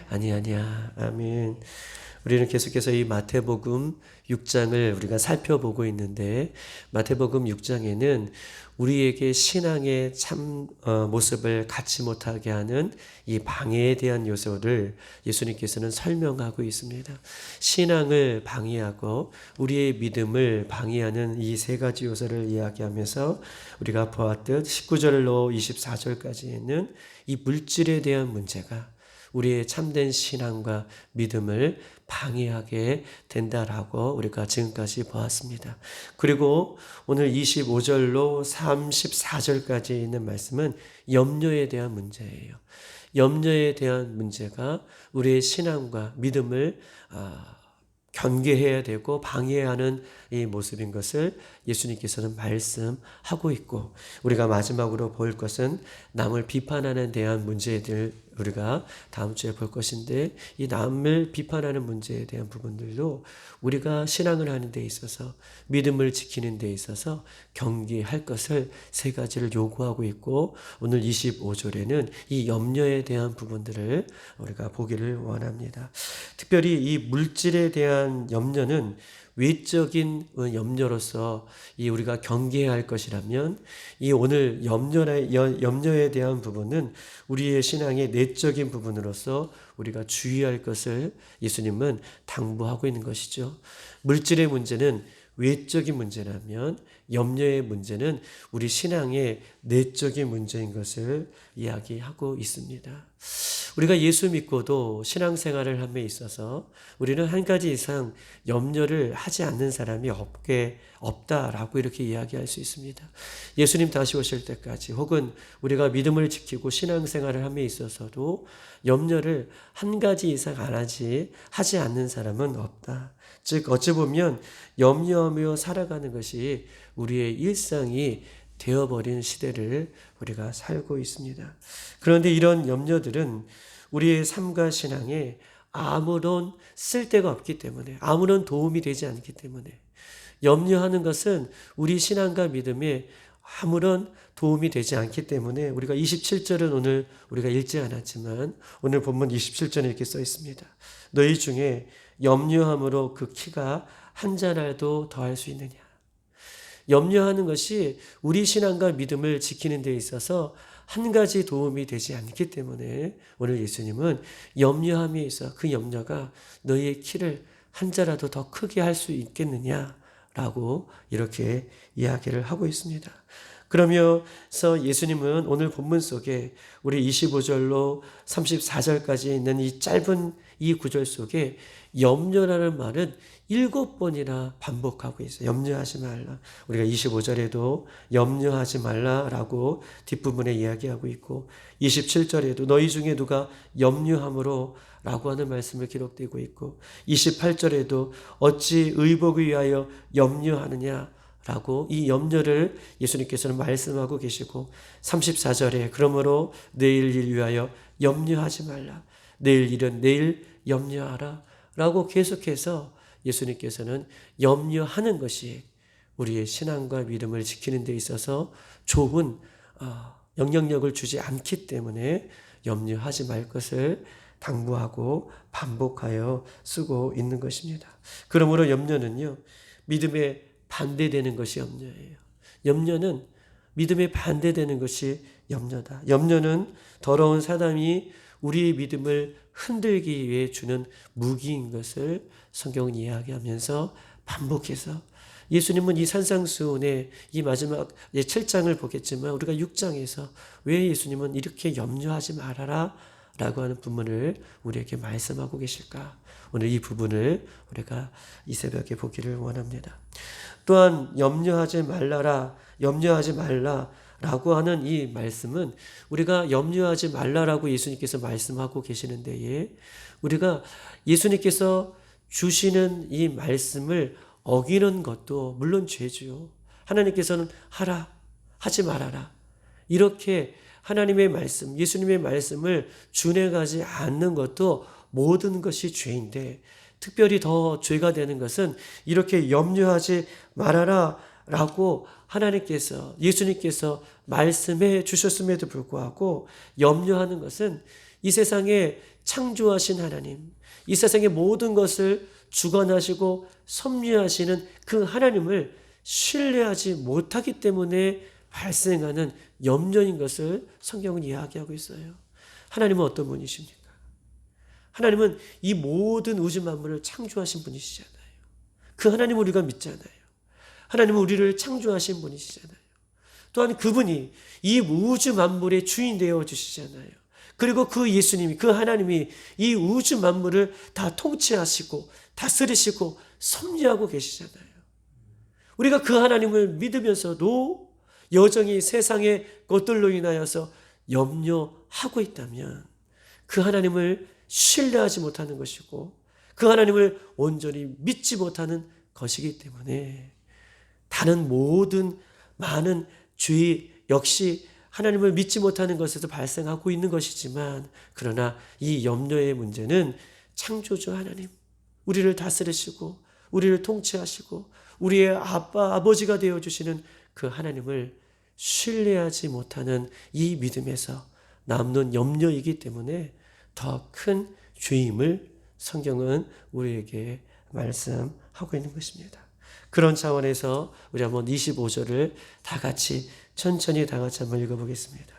아니야. 아멘. 우리는 계속해서 이 마태복음 6장을 우리가 살펴보고 있는데, 마태복음 6장에는 우리에게 신앙의 참 모습을 갖지 못하게 하는 이 방해에 대한 요소를 예수님께서는 설명하고 있습니다. 신앙을 방해하고 우리의 믿음을 방해하는 이 세 가지 요소를 이야기하면서 우리가 보았듯 19절로 24절까지는 이 물질에 대한 문제가 우리의 참된 신앙과 믿음을 방해하게 된다라고 우리가 지금까지 보았습니다. 그리고 오늘 25절로 34절까지 있는 말씀은 염려에 대한 문제예요. 염려에 대한 문제가 우리의 신앙과 믿음을 경계해야 되고 방해하는 이 모습인 것을 예수님께서는 말씀하고 있고, 우리가 마지막으로 볼 것은 남을 비판하는 대한 문제들 우리가 다음 주에 볼 것인데, 이 남을 비판하는 문제에 대한 부분들도 우리가 신앙을 하는 데 있어서 믿음을 지키는 데 있어서 경계할 것을 세 가지를 요구하고 있고, 오늘 25절에는 이 염려에 대한 부분들을 우리가 보기를 원합니다. 특별히 이 물질에 대한 염려는 외적인 염려로서 이 우리가 경계해야 할 것이라면, 이 오늘 염려에 대한 부분은 우리의 신앙의 내적인 부분으로서 우리가 주의할 것을 예수님은 당부하고 있는 것이죠. 물질의 문제는 외적인 문제라면 염려의 문제는 우리 신앙의 내적인 문제인 것을 이야기하고 있습니다. 우리가 예수 믿고도 신앙생활을 함에 있어서 우리는 한 가지 이상 염려를 하지 않는 사람이 없다라고 이렇게 이야기할 수 있습니다. 예수님 다시 오실 때까지 혹은 우리가 믿음을 지키고 신앙생활을 함에 있어서도 염려를 한 가지 이상 하지 않는 사람은 없다. 즉 어찌 보면 염려하며 살아가는 것이 우리의 일상이 되어버린 시대를 우리가 살고 있습니다. 그런데 이런 염려들은 우리의 삶과 신앙에 아무런 쓸데가 없기 때문에, 아무런 도움이 되지 않기 때문에, 염려하는 것은 우리 신앙과 믿음에 아무런 도움이 되지 않기 때문에, 우리가 27절은 오늘 우리가 읽지 않았지만 오늘 본문 27절에 이렇게 써 있습니다. 너희 중에 염려함으로 그 키가 한 자라도 더할 수 있느냐. 염려하는 것이 우리 신앙과 믿음을 지키는 데 있어서 한 가지 도움이 되지 않기 때문에 오늘 예수님은 염려함에 있어 그 염려가 너희의 키를 한 자라도 더 크게 할 수 있겠느냐라고 이렇게 이야기를 하고 있습니다. 그러면서 예수님은 오늘 본문 속에 우리 25절로 34절까지 있는 이 짧은 이 구절 속에 염려라는 말은 7번이나 반복하고 있어요. 염려하지 말라. 우리가 25절에도 염려하지 말라라고 뒷부분에 이야기하고 있고, 27절에도 너희 중에 누가 염려함으로 라고 하는 말씀을 기록되고 있고, 28절에도 어찌 의복을 위하여 염려하느냐 라고 이 염려를 예수님께서는 말씀하고 계시고, 34절에 그러므로 내일 일 위하여 염려하지 말라. 내일 일은 내일 염려하라 라고 계속해서 예수님께서는 염려하는 것이 우리의 신앙과 믿음을 지키는 데 있어서 좋은 영향력을 주지 않기 때문에 염려하지 말 것을 당부하고 반복하여 쓰고 있는 것입니다. 그러므로 염려는요, 믿음에 반대되는 것이 염려예요. 염려는 믿음에 반대되는 것이 염려다. 염려는 더러운 사람이 우리의 믿음을 흔들기 위해 주는 무기인 것을 성경은 이야기하면서 반복해서, 예수님은 이 산상수훈의 이 마지막 7장을 보겠지만 우리가 6장에서 왜 예수님은 이렇게 염려하지 말아라 라고 하는 부분을 우리에게 말씀하고 계실까? 오늘 이 부분을 우리가 이 새벽에 보기를 원합니다. 또한 염려하지 말라 라고 하는 이 말씀은 우리가 염려하지 말라라고 예수님께서 말씀하고 계시는 데에 우리가 예수님께서 주시는 이 말씀을 어기는 것도 물론 죄죠. 하나님께서는 하라, 하지 말아라. 이렇게 하나님의 말씀, 예수님의 말씀을 준행하지 않는 것도 모든 것이 죄인데, 특별히 더 죄가 되는 것은 이렇게 염려하지 말아라 라고 하나님께서, 예수님께서 말씀해 주셨음에도 불구하고 염려하는 것은 이 세상에 창조하신 하나님, 이 세상의 모든 것을 주관하시고 섭리하시는 그 하나님을 신뢰하지 못하기 때문에 발생하는 염려인 것을 성경은 이야기하고 있어요. 하나님은 어떤 분이십니까? 하나님은 이 모든 우주 만물을 창조하신 분이시잖아요. 그 하나님을 우리가 믿잖아요. 하나님은 우리를 창조하신 분이시잖아요. 또한 그분이 이 우주 만물의 주인 되어 주시잖아요. 그리고 그 예수님이, 그 하나님이 이 우주 만물을 다 통치하시고 다스리시고 섭리하고 계시잖아요. 우리가 그 하나님을 믿으면서도 여전히 세상의 것들로 인하여서 염려하고 있다면 그 하나님을 신뢰하지 못하는 것이고 그 하나님을 온전히 믿지 못하는 것이기 때문에 다른 모든 많은 죄 역시 하나님을 믿지 못하는 것에서 발생하고 있는 것이지만, 그러나 이 염려의 문제는 창조주 하나님, 우리를 다스리시고 우리를 통치하시고 우리의 아빠 아버지가 되어주시는 그 하나님을 신뢰하지 못하는 이 믿음에서 남는 염려이기 때문에 더 큰 죄임을 성경은 우리에게 말씀하고 있는 것입니다. 그런 차원에서 우리 한번 25절을 다 같이 천천히 다 같이 한번 읽어보겠습니다.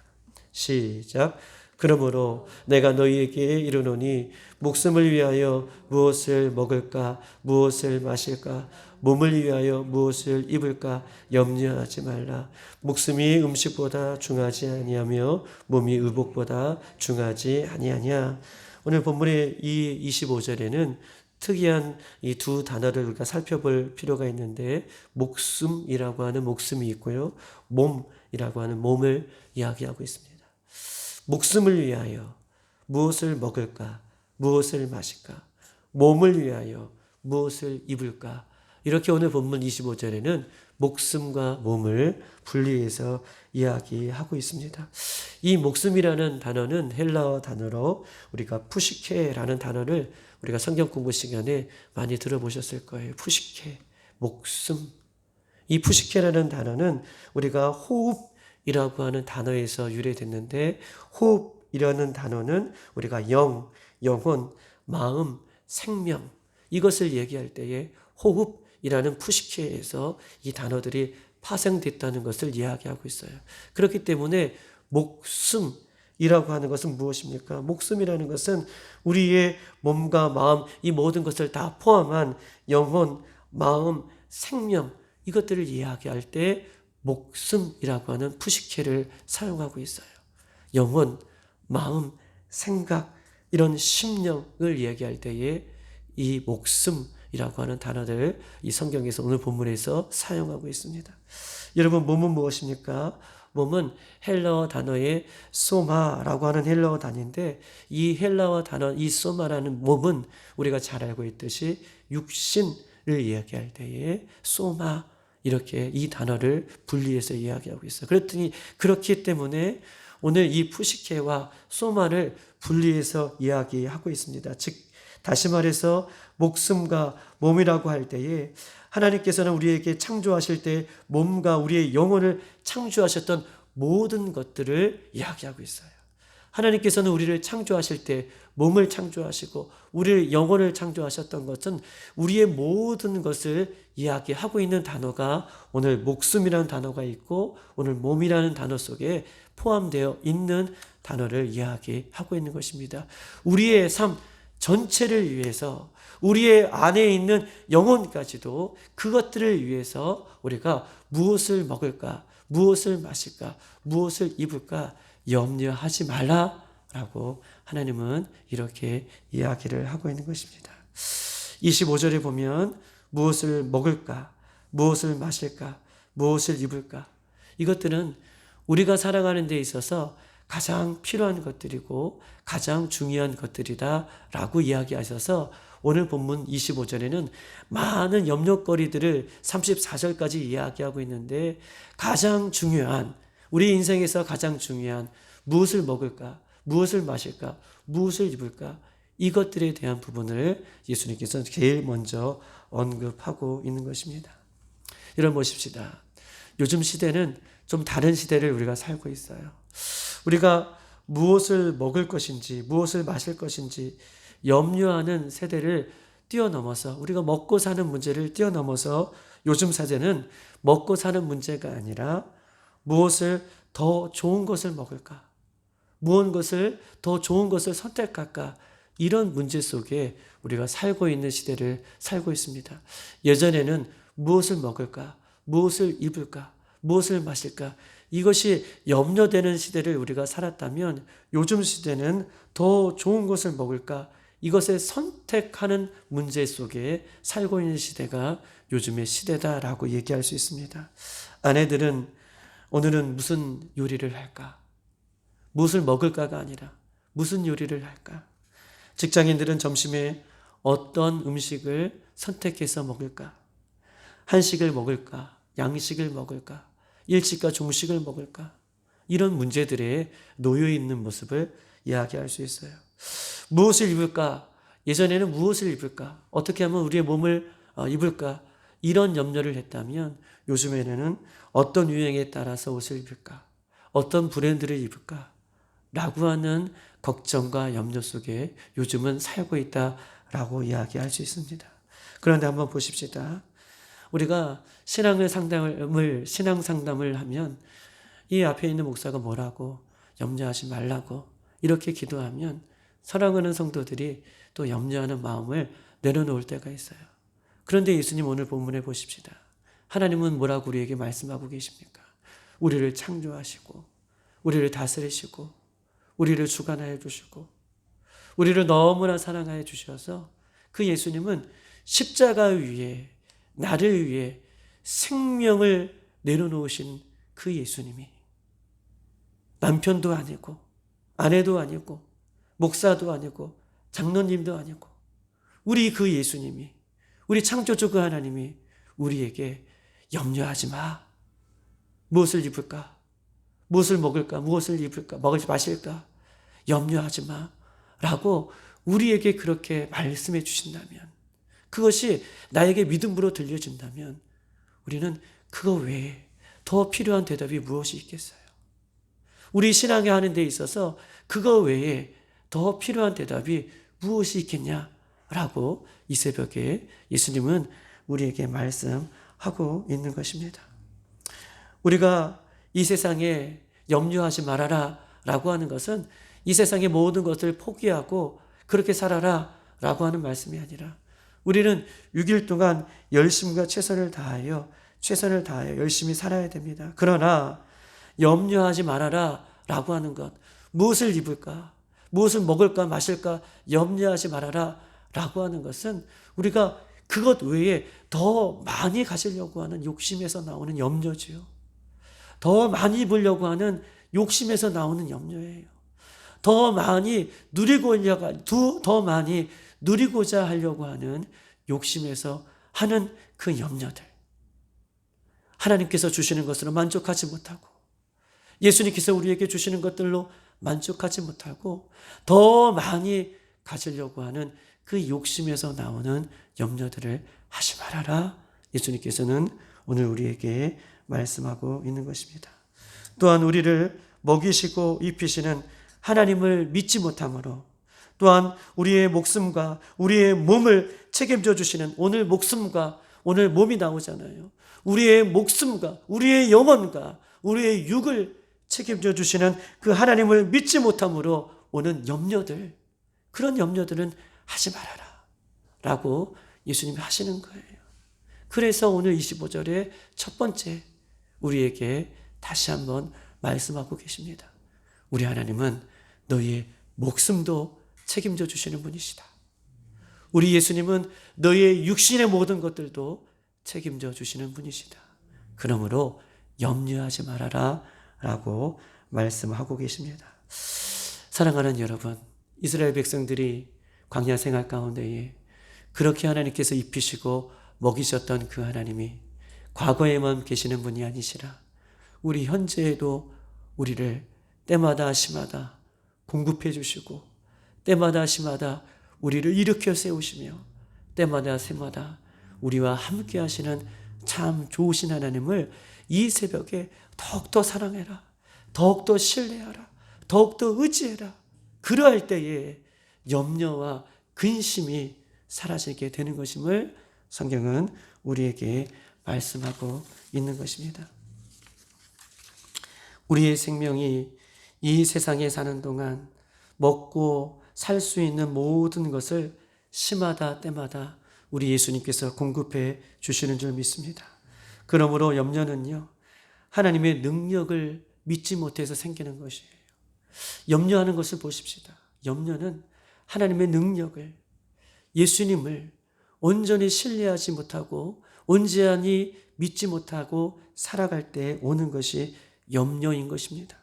시작. 그러므로 내가 너희에게 이르노니 목숨을 위하여 무엇을 먹을까 무엇을 마실까 몸을 위하여 무엇을 입을까 염려하지 말라. 목숨이 음식보다 중하지 아니하며 몸이 의복보다 중하지 아니하냐. 오늘 본문의 이 25절에는 특이한 이 두 단어를 우리가 살펴볼 필요가 있는데, 목숨이라고 하는 목숨이 있고요, 몸이라고 하는 몸을 이야기하고 있습니다. 목숨을 위하여 무엇을 먹을까, 무엇을 마실까, 몸을 위하여 무엇을 입을까, 이렇게 오늘 본문 25절에는 목숨과 몸을 분리해서 이야기하고 있습니다. 이 목숨이라는 단어는 헬라어 단어로 우리가 푸시케라는 단어를 우리가 성경 공부 시간에 많이 들어보셨을 거예요. 푸시케, 목숨. 이 푸시케라는 단어는 우리가 호흡이라고 하는 단어에서 유래됐는데, 호흡이라는 단어는 우리가 영혼, 마음, 생명, 이것을 얘기할 때에 호흡이라는 푸시케에서 이 단어들이 파생됐다는 것을 이야기하고 있어요. 그렇기 때문에 목숨이라고 하는 것은 무엇입니까? 목숨이라는 것은 우리의 몸과 마음, 이 모든 것을 다 포함한 영혼, 마음, 생명, 이것들을 이야기할 때 목숨이라고 하는 푸시케를 사용하고 있어요. 영혼, 마음, 생각, 이런 심령을 이야기할 때에 이 목숨이라고 하는 단어를 이 성경에서 오늘 본문에서 사용하고 있습니다. 여러분, 몸은 무엇입니까? 몸은 헬라어 단어의 소마라고 하는 헬라어 단어인데, 이 헬라어 단어, 이 소마라는 몸은 우리가 잘 알고 있듯이 육신을 이야기할 때에 소마, 이렇게 이 단어를 분리해서 이야기하고 있어요. 그렇기 때문에 오늘 이 푸시케와 소마를 분리해서 이야기하고 있습니다. 즉, 다시 말해서 목숨과 몸이라고 할 때에 하나님께서는 우리에게 창조하실 때 몸과 우리의 영혼을 창조하셨던 모든 것들을 이야기하고 있어요. 하나님께서는 우리를 창조하실 때 몸을 창조하시고 우리의 영혼을 창조하셨던 것은 우리의 모든 것을 이야기하고 있는 단어가 오늘 목숨이라는 단어가 있고 오늘 몸이라는 단어 속에 포함되어 있는 단어를 이야기하고 있는 것입니다. 우리의 삶 전체를 위해서, 우리의 안에 있는 영혼까지도 그것들을 위해서 우리가 무엇을 먹을까, 무엇을 마실까, 무엇을 입을까 염려하지 말라라고 하나님은 이렇게 이야기를 하고 있는 것입니다. 25절에 보면 무엇을 먹을까, 무엇을 마실까, 무엇을 입을까, 이것들은 우리가 살아가는 데 있어서 가장 필요한 것들이고 가장 중요한 것들이다라고 이야기하셔서 오늘 본문 25절에는 많은 염려거리들을 34절까지 이야기하고 있는데, 가장 중요한, 우리 인생에서 가장 중요한 무엇을 먹을까, 무엇을 마실까, 무엇을 입을까, 이것들에 대한 부분을 예수님께서 제일 먼저 언급하고 있는 것입니다. 여러분 보십시다. 요즘 시대는 좀 다른 시대를 우리가 살고 있어요. 우리가 무엇을 먹을 것인지, 무엇을 마실 것인지 염려하는 세대를 뛰어넘어서, 우리가 먹고 사는 문제를 뛰어넘어서 요즘 사제는 먹고 사는 문제가 아니라 무엇을 더 좋은 것을 먹을까? 무언 것을 더 좋은 것을 선택할까? 이런 문제 속에 우리가 살고 있는 시대를 살고 있습니다. 예전에는 무엇을 먹을까? 무엇을 입을까? 무엇을 마실까? 이것이 염려되는 시대를 우리가 살았다면 요즘 시대는 더 좋은 것을 먹을까? 이것을 선택하는 문제 속에 살고 있는 시대가 요즘의 시대다라고 얘기할 수 있습니다. 아내들은 오늘은 무슨 요리를 할까? 무엇을 먹을까가 아니라 무슨 요리를 할까? 직장인들은 점심에 어떤 음식을 선택해서 먹을까? 한식을 먹을까? 양식을 먹을까? 일식과 중식을 먹을까? 이런 문제들에 놓여 있는 모습을 이야기할 수 있어요. 무엇을 입을까? 예전에는 무엇을 입을까? 어떻게 하면 우리의 몸을 입을까? 이런 염려를 했다면 요즘에는 어떤 유행에 따라서 옷을 입을까? 어떤 브랜드를 입을까? 라고 하는 걱정과 염려 속에 요즘은 살고 있다라고 이야기할 수 있습니다. 그런데 한번 보십시다. 우리가 신앙 상담을 하면 이 앞에 있는 목사가 뭐라고 염려하지 말라고 이렇게 기도하면 사랑하는 성도들이 또 염려하는 마음을 내려놓을 때가 있어요. 그런데 예수님 오늘 본문에 보십시다. 하나님은 뭐라고 우리에게 말씀하고 계십니까? 우리를 창조하시고 우리를 다스리시고 우리를 주관하여 주시고 우리를 너무나 사랑하여 주셔서 그 예수님은 십자가 위에 나를 위해 생명을 내려놓으신 그 예수님이 남편도 아니고 아내도 아니고 목사도 아니고 장로님도 아니고 우리 그 예수님이 우리 창조주 그 하나님이 우리에게 염려하지 마. 무엇을 입을까? 무엇을 먹을까? 무엇을 입을까? 마실까? 염려하지 마. 라고 우리에게 그렇게 말씀해 주신다면 그것이 나에게 믿음으로 들려진다면 우리는 그거 외에 더 필요한 대답이 무엇이 있겠어요? 우리 신앙에 하는 데 있어서 그거 외에 더 필요한 대답이 무엇이 있겠냐라고 이 새벽에 예수님은 우리에게 말씀하고 있는 것입니다. 우리가 이 세상에 염려하지 말아라 라고 하는 것은 이 세상의 모든 것을 포기하고 그렇게 살아라 라고 하는 말씀이 아니라 우리는 6일 동안 열심과 최선을 다하여 열심히 살아야 됩니다. 그러나 염려하지 말아라 라고 하는 것, 무엇을 입을까, 무엇을 먹을까, 마실까 염려하지 말아라 라고 하는 것은 우리가 그것 외에 더 많이 가지려고 하는 욕심에서 나오는 염려지요. 더 많이 입으려고 하는 욕심에서 나오는 염려예요. 더 많이 누리고자 하려고 하는 욕심에서 하는 그 염려들. 하나님께서 주시는 것으로 만족하지 못하고 예수님께서 우리에게 주시는 것들로 만족하지 못하고 더 많이 가지려고 하는 그 욕심에서 나오는 염려들을 하지 말아라. 예수님께서는 오늘 우리에게 말씀하고 있는 것입니다. 또한 우리를 먹이시고 입히시는 하나님을 믿지 못함으로 또한 우리의 목숨과 우리의 몸을 책임져 주시는 오늘 목숨과 오늘 몸이 나오잖아요. 우리의 목숨과 우리의 영혼과 우리의 육을 책임져 주시는 그 하나님을 믿지 못함으로 오는 염려들, 그런 염려들은 하지 말아라 라고 예수님이 하시는 거예요. 그래서 오늘 25절에 첫 번째 우리에게 다시 한번 말씀하고 계십니다. 우리 하나님은 너희의 목숨도 책임져 주시는 분이시다. 우리 예수님은 너희의 육신의 모든 것들도 책임져 주시는 분이시다. 그러므로 염려하지 말아라 라고 말씀하고 계십니다. 사랑하는 여러분, 이스라엘 백성들이 광야 생활 가운데에 그렇게 하나님께서 입히시고 먹이셨던 그 하나님이 과거에만 계시는 분이 아니시라 우리 현재에도 우리를 때마다 시마다 공급해 주시고 때마다 시마다 우리를 일으켜 세우시며 때마다 새마다 우리와 함께 하시는 참 좋으신 하나님을 이 새벽에 더욱더 사랑해라. 더욱더 신뢰하라. 더욱더 의지해라. 그러할 때에 염려와 근심이 사라지게 되는 것임을 성경은 우리에게 말씀하고 있는 것입니다. 우리의 생명이 이 세상에 사는 동안 먹고 살 수 있는 모든 것을 시마다 때마다 우리 예수님께서 공급해 주시는 줄 믿습니다. 그러므로 염려는요, 하나님의 능력을 믿지 못해서 생기는 것이에요. 염려하는 것을 보십시다. 염려는 하나님의 능력을, 예수님을 온전히 신뢰하지 못하고 온전히 믿지 못하고 살아갈 때 오는 것이 염려인 것입니다.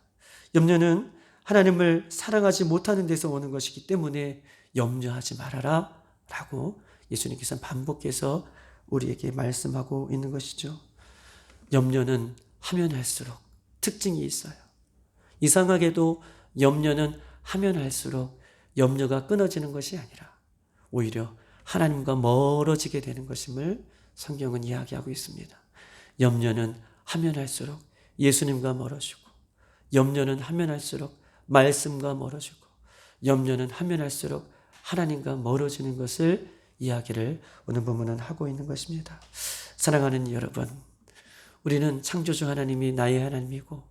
염려는 하나님을 사랑하지 못하는 데서 오는 것이기 때문에 염려하지 말아라 라고 예수님께서는 반복해서 우리에게 말씀하고 있는 것이죠. 염려는 하면 할수록 특징이 있어요. 이상하게도 염려는 하면 할수록 염려가 끊어지는 것이 아니라 오히려 하나님과 멀어지게 되는 것임을 성경은 이야기하고 있습니다. 염려는 하면 할수록 예수님과 멀어지고, 염려는 하면 할수록 말씀과 멀어지고, 염려는 하면 할수록 하나님과 멀어지는 것을 이야기를 오늘 본문은 하고 있는 것입니다. 사랑하는 여러분, 우리는 창조주 하나님이 나의 하나님이고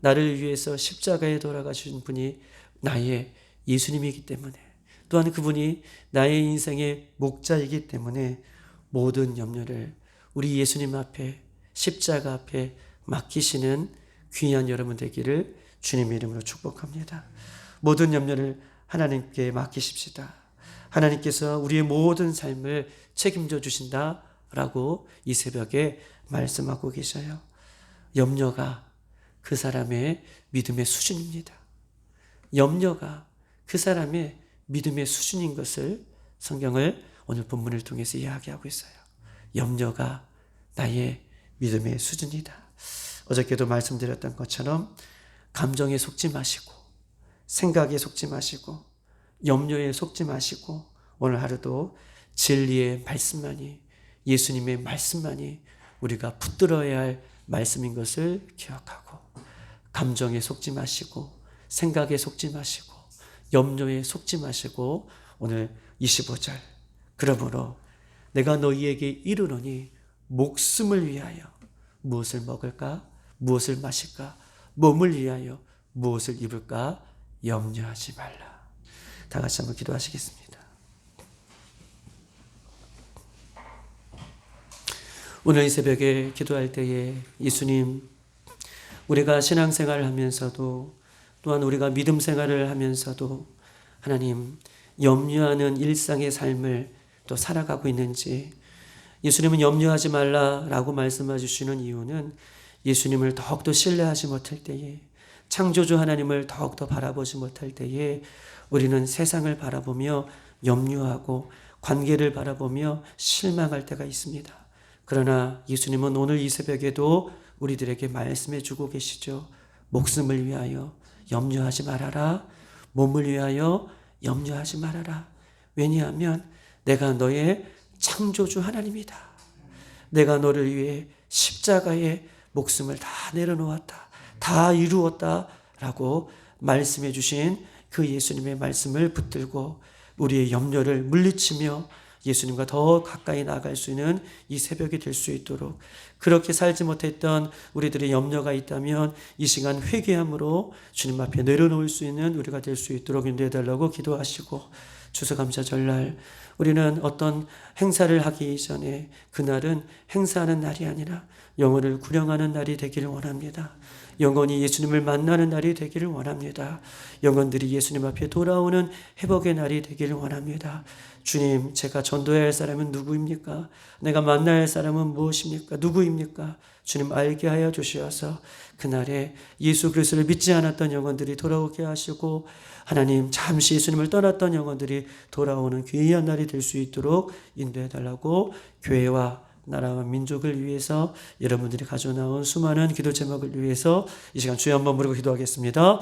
나를 위해서 십자가에 돌아가신 분이 나의 예수님이기 때문에, 또한 그분이 나의 인생의 목자이기 때문에 모든 염려를 우리 예수님 앞에, 십자가 앞에 맡기시는 귀한 여러분 되기를 주님의 이름으로 축복합니다. 모든 염려를 하나님께 맡기십시다. 하나님께서 우리의 모든 삶을 책임져 주신다라고 이 새벽에 말씀하고 계셔요. 염려가 그 사람의 믿음의 수준입니다. 염려가 그 사람의 믿음의 수준인 것을 성경을 오늘 본문을 통해서 이야기하고 있어요. 염려가 나의 믿음의 수준이다. 어저께도 말씀드렸던 것처럼 감정에 속지 마시고, 생각에 속지 마시고, 염려에 속지 마시고, 오늘 하루도 진리의 말씀만이, 예수님의 말씀만이 우리가 붙들어야 할 말씀인 것을 기억하고, 감정에 속지 마시고, 생각에 속지 마시고, 염려에 속지 마시고, 오늘 25절, 그러므로 내가 너희에게 이르노니 목숨을 위하여 무엇을 먹을까, 무엇을 마실까, 몸을 위하여 무엇을 입을까 염려하지 말라. 다 같이 한번 기도하시겠습니다. 오늘 이 새벽에 기도할 때에 예수님, 우리가 신앙생활을 하면서도, 또한 우리가 믿음 생활을 하면서도 하나님 염려하는 일상의 삶을 또 살아가고 있는지, 예수님은 염려하지 말라라고 말씀해 주시는 이유는 예수님을 더욱더 신뢰하지 못할 때에, 창조주 하나님을 더욱더 바라보지 못할 때에 우리는 세상을 바라보며 염려하고 관계를 바라보며 실망할 때가 있습니다. 그러나 예수님은 오늘 이 새벽에도 우리들에게 말씀해 주고 계시죠. 목숨을 위하여 염려하지 말아라. 몸을 위하여 염려하지 말아라. 왜냐하면 내가 너의 창조주 하나님이다. 내가 너를 위해 십자가에 목숨을 다 내려놓았다. 다 이루었다. 라고 말씀해 주신 그 예수님의 말씀을 붙들고 우리의 염려를 물리치며 예수님과 더 가까이 나아갈 수 있는 이 새벽이 될 수 있도록, 그렇게 살지 못했던 우리들의 염려가 있다면 이 시간 회개함으로 주님 앞에 내려놓을 수 있는 우리가 될 수 있도록 인도해달라고 기도하시고, 추수감사 전날 우리는 어떤 행사를 하기 전에 그날은 행사하는 날이 아니라 영혼을 구령하는 날이 되기를 원합니다. 영혼이 예수님을 만나는 날이 되기를 원합니다. 영혼들이 예수님 앞에 돌아오는 회복의 날이 되기를 원합니다. 주님, 제가 전도해야 할 사람은 누구입니까? 내가 만나야 할 사람은 무엇입니까? 누구입니까? 주님 알게 하여 주시어서 그날에 예수 그리스도를 믿지 않았던 영혼들이 돌아오게 하시고, 하나님 잠시 예수님을 떠났던 영혼들이 돌아오는 귀한 날이 될 수 있도록 인도해 달라고, 교회와 나라와 민족을 위해서 여러분들이 가져나온 수많은 기도 제목을 위해서 이 시간 주여 한번 부르고 기도하겠습니다.